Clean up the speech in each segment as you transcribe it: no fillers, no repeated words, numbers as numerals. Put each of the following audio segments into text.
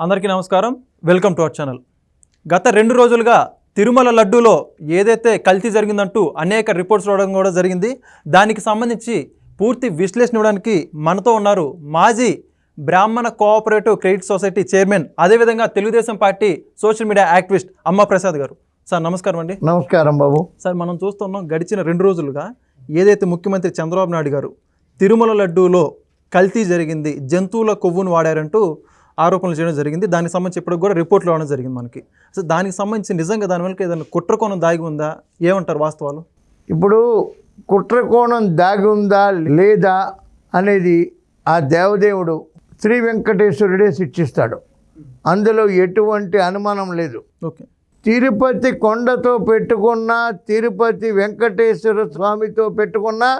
అందరికీ నమస్కారం. Welcome to our channel. గత 2 రోజులుగా తిరుమల లడ్డూలో ఏదైతే కల్తీ జరిగిందంటూ అనేక రిపోర్ట్స్ రావడం కూడా జరిగింది. దానికి సంబంధించి పూర్తి విశ్లేషణ ఇవ్వడానికి మనతో ఉన్నారు మాజీ బ్రాహ్మణ కోఆపరేటివ్ క్రెడిట్ సొసైటీ చైర్మన్, అదేవిధంగా Telugu Desam party social media activist అమ్మ ప్రసాద్ గారు. సార్ నమస్కారం అండి. నమస్కారం బాబు. సార్, మనం చూస్తున్నాం గడిచిన 2 రోజులుగా ఏదైతే ముఖ్యమంత్రి చంద్రబాబు నాయుడు గారు తిరుమల లడ్డూలో కల్తీ జరిగింది, జంతువుల కొవ్వును వాడారంటూ ఆరోపణలు చేయడం జరిగింది. దానికి సంబంధించి ఇప్పుడు కూడా రిపోర్ట్లు రావడం జరిగింది మనకి. సో దానికి సంబంధించి నిజంగా దాని వల్ల ఏదైనా కుట్రకోణం దాగి ఉందా, ఏమంటారు వాస్తవాలు? ఇప్పుడు కుట్రకోణం దాగి ఉందా లేదా అనేది ఆ దేవదేవుడు శ్రీ వెంకటేశ్వరుడే శిక్షిస్తాడు. అందులో ఎటువంటి అనుమానం లేదు. ఓకే. తిరుపతి కొండతో పెట్టుకున్నా, తిరుపతి వెంకటేశ్వర స్వామితో పెట్టుకున్నా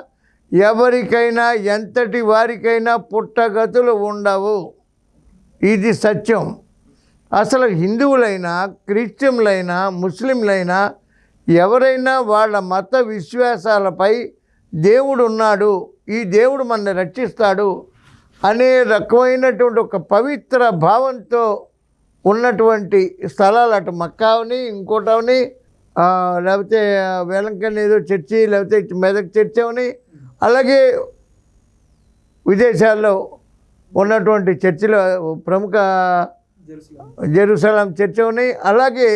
ఎవరికైనా ఎంతటి వారికైనా పుట్టగతులు ఉండవు. ఇది సత్యం. అసలు హిందువులైనా, క్రిస్టియన్లైనా, ముస్లింలైనా ఎవరైనా వాళ్ళ మత విశ్వాసాలపై దేవుడు ఉన్నాడు, ఈ దేవుడు మనల్ని రక్షిస్తాడు అనే రకమైనటువంటి ఒక పవిత్ర భావంతో ఉన్నటువంటి స్థలాలు, అటు మక్కావని, ఇంకోటవని, లేకపోతే వేలంకని ఏదో చర్చి, లేకపోతే మెదక్ చర్చి అవని, అలాగే విదేశాల్లో ఉన్నటువంటి చర్చిలో ప్రముఖ జెరూసలేం చర్చి అవని, అలాగే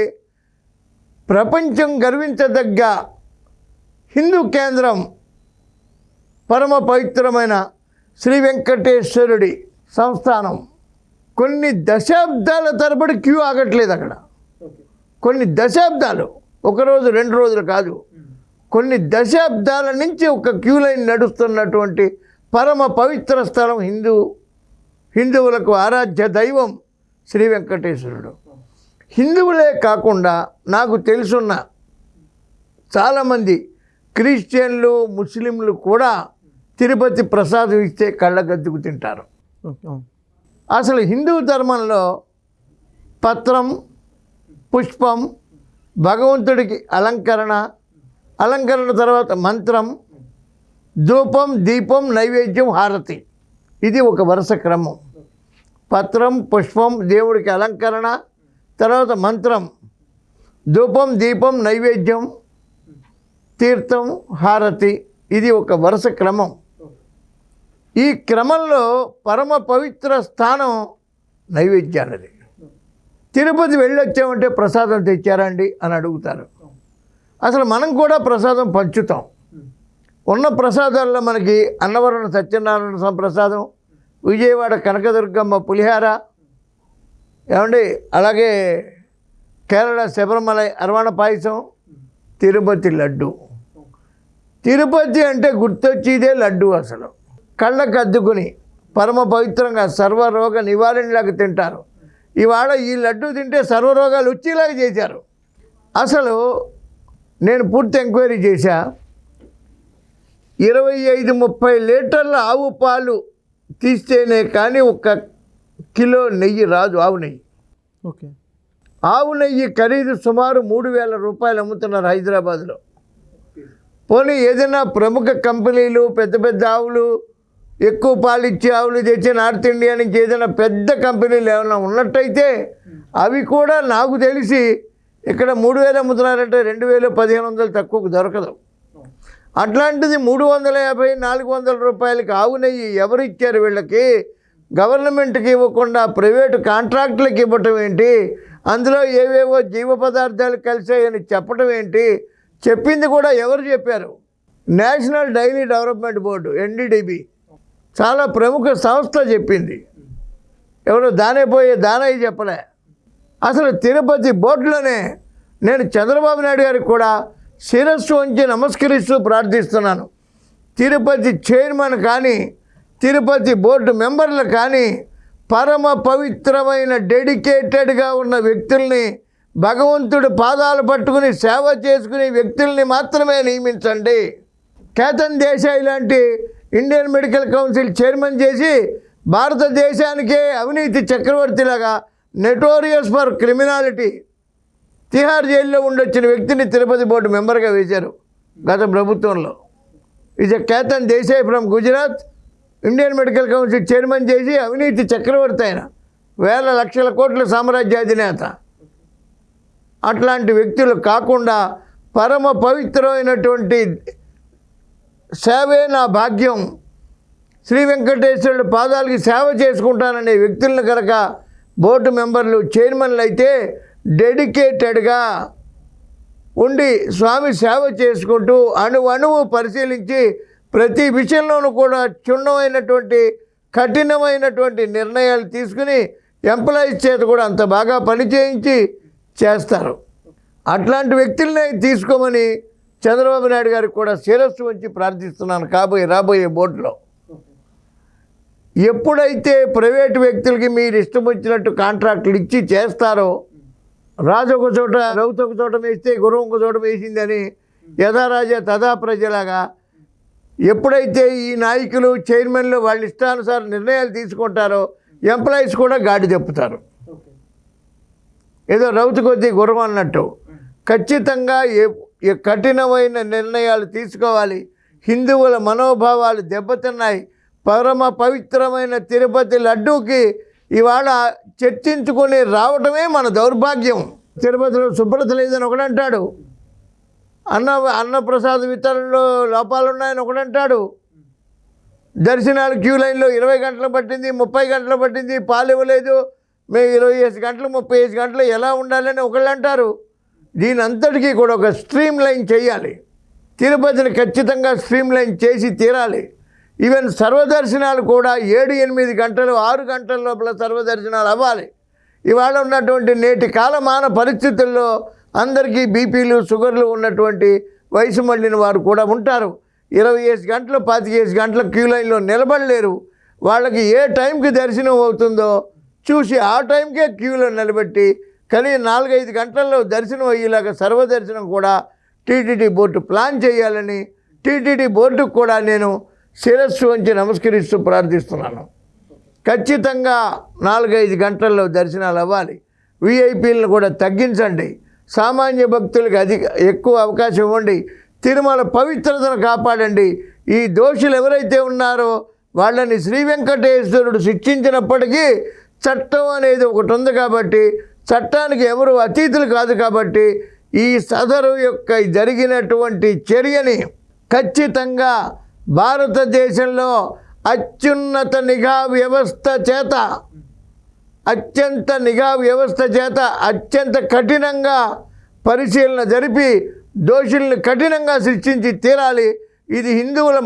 ప్రపంచం గర్వించదగ్గ హిందూ కేంద్రం పరమ పవిత్రమైన శ్రీ వెంకటేశ్వరుడి సంస్థానం కొన్ని దశాబ్దాల తరబడి క్యూ ఆగట్లేదు అక్కడ. కొన్ని దశాబ్దాలు, ఒకరోజు 2 రోజులు కాదు, కొన్ని దశాబ్దాల నుంచి ఒక క్యూ లైన్ నడుస్తున్నటువంటి పరమ పవిత్ర స్థలం హిందువులకు ఆరాధ్య దైవం శ్రీ వెంకటేశ్వరుడు. హిందువులే కాకుండా నాకు తెలుసున్న చాలామంది క్రిస్టియన్లు, ముస్లింలు కూడా తిరుపతి ప్రసాదం ఇస్తే కళ్ళగద్దుకు తింటారు. అసలు హిందూ ధర్మంలో పత్రం, పుష్పం, భగవంతుడికి అలంకరణ తర్వాత మంత్రం, ధూపం, దీపం, నైవేద్యం, హారతి, ఇది ఒక వరుస క్రమం. పత్రం, పుష్పం, దేవుడికి అలంకరణ, తర్వాత మంత్రం, ధూపం, దీపం, నైవేద్యం, తీర్థం, హారతి, ఇది ఒక వరుస క్రమం. ఈ క్రమంలో పరమ పవిత్ర స్థానం నైవేద్యాలది. తిరుపతి వెళ్ళొచ్చామంటే ప్రసాదం తెచ్చారండి అని అడుగుతారు. అసలు మనం కూడా ప్రసాదం పంచుతాం. ఉన్న ప్రసాదాల్లో మనకి అన్నవరం సత్యనారాయణ ప్రసాదం, విజయవాడ కనకదుర్గమ్మ పులిహార, ఏమండి, అలాగే కేరళ శబరిమలై అరవణ పాయసం, తిరుపతి లడ్డు. తిరుపతి అంటే గుర్తొచ్చేదే లడ్డు. అసలు కళ్ళకు అద్దుకుని పరమ పవిత్రంగా సర్వరోగ నివారణలాగా తింటారు. ఇవాళ ఈ లడ్డు తింటే సర్వరోగాలు వచ్చేలాగా చేశారు. అసలు నేను పూర్తి ఎంక్వైరీ చేశా. 25-30 లీటర్ల ఆవు పాలు తీస్తేనే కానీ 1 కిలో నెయ్యి రాదు, ఆవు నెయ్యి. ఓకే. ఆవు నెయ్యి ఖరీదు సుమారు 3,000 రూపాయలు అమ్ముతున్నారు హైదరాబాద్లో. పోనీ ఏదైనా ప్రముఖ కంపెనీలు, పెద్ద పెద్ద ఆవులు, ఎక్కువ పాలు ఇచ్చే ఆవులు తెచ్చి నార్త్ ఇండియా నుంచి ఏదైనా పెద్ద కంపెనీలు ఏమైనా ఉన్నట్టయితే అవి కూడా నాకు తెలిసి ఇక్కడ 3,000 అమ్ముతున్నారంటే 2,000, 1,500 తక్కువకు దొరకదు. అట్లాంటిది 350-400 రూపాయలకి ఆవు నెయ్యి ఎవరు ఇచ్చారు వీళ్ళకి? గవర్నమెంట్కి ఇవ్వకుండా ప్రైవేటు కాంట్రాక్టులకు ఇవ్వటం ఏంటి? అందులో ఏవేవో జీవ పదార్థాలు కలిసాయని చెప్పడం ఏంటి? చెప్పింది కూడా ఎవరు చెప్పారు? National dairy development board, NDDB, చాలా ప్రముఖ సంస్థ చెప్పింది. ఎవరో దానయ్య చెప్పలే. అసలు తిరుపతి బోర్డులోనే నేను చంద్రబాబు నాయుడు గారికి కూడా శిరస్సు వంచి నమస్కరిస్తూ ప్రార్థిస్తున్నాను. తిరుపతి చైర్మన్ కానీ, తిరుపతి బోర్డు మెంబర్లు కానీ పరమ పవిత్రమైన డెడికేటెడ్గా ఉన్న వ్యక్తుల్ని, భగవంతుడు పాదాలు పట్టుకుని సేవ చేసుకునే వ్యక్తుల్ని మాత్రమే నియమించండి. కేతన్ దేశాయ్ లాంటి ఇండియన్ మెడికల్ కౌన్సిల్ చైర్మన్ చేసి భారతదేశానికే అవినీతి చక్రవర్తిలాగా, నెటోరియస్ ఫర్ క్రిమినాలిటీ, తిహార్ జైల్లో ఉండొచ్చిన వ్యక్తిని తిరుపతి బోర్డు మెంబర్గా వేశారు గత ప్రభుత్వంలో. Is Ketan Desai from Gujarat, Indian medical council chairman చేసి అవినీతి చక్రవర్తి ఆయన. వేల లక్షల కోట్ల సామ్రాజ్యాధినేత. అట్లాంటి వ్యక్తులు కాకుండా పరమ పవిత్రమైనటువంటి సేవే నా భాగ్యం, శ్రీ వెంకటేశ్వరుడు పాదాలకి సేవ చేసుకుంటాననే వ్యక్తులను కనుక బోర్డు మెంబర్లు చైర్మన్లు అయితే డెడికేటెడ్గా ఉండి స్వామి సేవ చేసుకుంటూ అణువు పరిశీలించి ప్రతి విషయంలోనూ కూడా క్షుణ్ణమైనటువంటి కఠినమైనటువంటి నిర్ణయాలు తీసుకుని ఎంప్లాయీస్ చేత కూడా అంత బాగా పనిచేయించి చేస్తారు. అట్లాంటి వ్యక్తులనే తీసుకోమని చంద్రబాబు నాయుడు గారికి కూడా శిరస్సు ఉంచి ప్రార్థిస్తున్నాను. రాబోయే బోర్డులో ఎప్పుడైతే ప్రైవేటు వ్యక్తులకి మీరు ఇష్టం వచ్చినట్టు కాంట్రాక్టులు ఇచ్చి చేస్తారో, రాజు ఒక చోట రౌతు ఒక చోట వేస్తే గురువు ఒక చోట వేసిందని యథారాజా తథా ప్రజలాగా ఎప్పుడైతే ఈ నాయకులు చైర్మన్లు వాళ్ళ ఇష్టానుసారం నిర్ణయాలు తీసుకుంటారో ఎంప్లాయీస్ కూడా గాడి చెప్పుతారు. ఏదో రౌతు కొద్దీ గుర్రం అన్నట్టు ఖచ్చితంగా కఠినమైన నిర్ణయాలు తీసుకోవాలి. హిందువుల మనోభావాలు దెబ్బతిన్నాయి. పరమ పవిత్రమైన తిరుపతి లడ్డూకి ఇవాళ చర్చించుకొని రావటమే మన దౌర్భాగ్యం. తిరుపతిలో శుభ్రత లేదని ఒకడంటాడు, అన్నప్రసాద వితరణలో లోపాలు ఉన్నాయని ఒకడంటాడు, దర్శనాలు క్యూ లైన్లో 20 గంటలు పట్టింది, 30 గంటలు పట్టింది, పాలు ఇవ్వలేదు, మేము 25 గంటలు 35 గంటలు ఎలా ఉండాలని ఒకళ్ళు అంటారు. దీని అంతటికీ కూడా ఒక స్ట్రీమ్ లైన్ చేయాలి. తిరుపతిని ఖచ్చితంగా స్ట్రీమ్ లైన్ చేసి తీరాలి. ఈవెన్ సర్వదర్శనాలు కూడా 7-8 గంటలు 6 గంటల లోపల సర్వదర్శనాలు అవ్వాలి. ఇవాళ ఉన్నటువంటి నేటి కాలమాన పరిస్థితుల్లో అందరికీ బీపీలు షుగర్లు ఉన్నటువంటి వయసు మళ్ళిన వారు కూడా ఉంటారు. 25 గంటలు 25 గంటల క్యూ లైన్లో నిలబడలేరు. వాళ్ళకి ఏ టైంకి దర్శనం అవుతుందో చూసి ఆ టైంకే క్యూలో నిలబెట్టి కానీ 4-5 గంటల్లో దర్శనం అయ్యేలాగా సర్వదర్శనం కూడా టీటీడీ బోర్డు ప్లాన్ చేయాలని టీటీడీ బోర్డుకు కూడా నేను శిరస్సు వంచి నమస్కరిస్తూ ప్రార్థిస్తున్నాను. ఖచ్చితంగా 4-5 గంటల్లో దర్శనాలు అవ్వాలి. విఐపీలను కూడా తగ్గించండి. సామాన్య భక్తులకు ఎక్కువ అవకాశం ఇవ్వండి. తిరుమల పవిత్రతను కాపాడండి. ఈ దోషులు ఎవరైతే ఉన్నారో వాళ్ళని శ్రీ వెంకటేశ్వరుడు శిక్షించినప్పటికీ చట్టం అనేది ఒకటి ఉంది కాబట్టి, చట్టానికి ఎవరు అతీతులు కాదు కాబట్టి ఈ సదరు యొక్క జరిగినటువంటి చర్యని ఖచ్చితంగా భారతదేశంలో అత్యున్నత నిఘా వ్యవస్థ చేత అత్యంత కఠినంగా పరిశీలన జరిపి దోషుల్ని కఠినంగా శిక్షించి తీరాలి. ఇది హిందువుల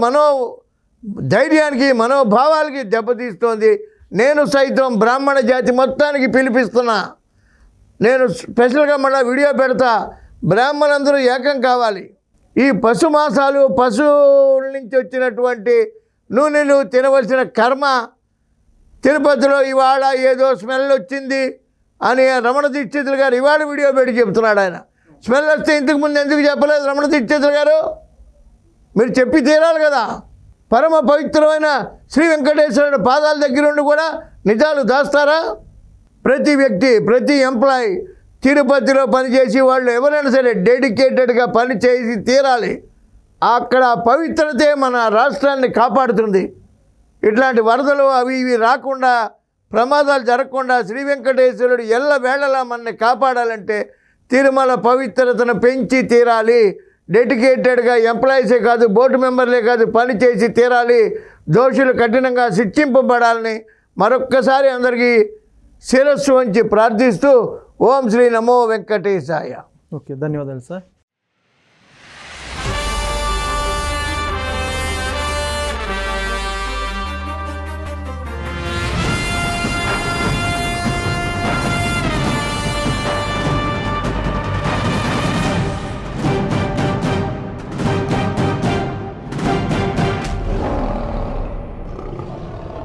ధైర్యానికి మనోభావాలకి దెబ్బతీస్తోంది. నేను సైతం బ్రాహ్మణ జాతి మొత్తానికి పిలిపిస్తున్నా. నేను స్పెషల్గా మళ్ళీ వీడియో పెడతా. బ్రాహ్మణులందరూ ఏకం కావాలి. ఈ పశుమాంసాలు పశువుల నుంచి వచ్చినటువంటి నూనెలు తినవలసిన కర్మ తిరుపతిలో ఇవాళ ఏదో స్మెల్ వచ్చింది అని రమణ దీక్షితులు గారు ఇవాళ వీడియో పెట్టి చెప్తున్నాడు. ఆయన స్మెల్ వస్తే ఇంతకుముందు ఎందుకు చెప్పలేదు రమణ దీక్షితులు గారు? మీరు చెప్పి తీరాలి కదా. పరమ పవిత్రమైన శ్రీ వెంకటేశ్వరుడు పాదాల దగ్గర ఉండి కూడా నిజాలు దాస్తారా? ప్రతి వ్యక్తి ప్రతి ఎంప్లాయీ తిరుపతిలో పనిచేసి వాళ్ళు ఎవరైనా సరే డెడికేటెడ్గా పని చేసి తీరాలి. అక్కడ పవిత్రతే మన రాష్ట్రాన్ని కాపాడుతుంది. ఇట్లాంటి వరదలు అవి ఇవి రాకుండా ప్రమాదాలు జరగకుండా శ్రీ వెంకటేశ్వరుడు ఎల్లవేళలా మనల్ని కాపాడాలంటే తిరుమల పవిత్రతను పెంచి తీరాలి. డెడికేటెడ్గా ఎంప్లాయీసే కాదు బోర్డు మెంబర్లే కాదు పని చేసి తీరాలి. దోషులు కఠినంగా శిక్షింపబడాలని మరొక్కసారి అందరికీ శిరస్సు వంచి ప్రార్థిస్తూ ఓం శ్రీ నమో వెంకటేశాయ. ఓకే, ధన్యవాదాలు సార్.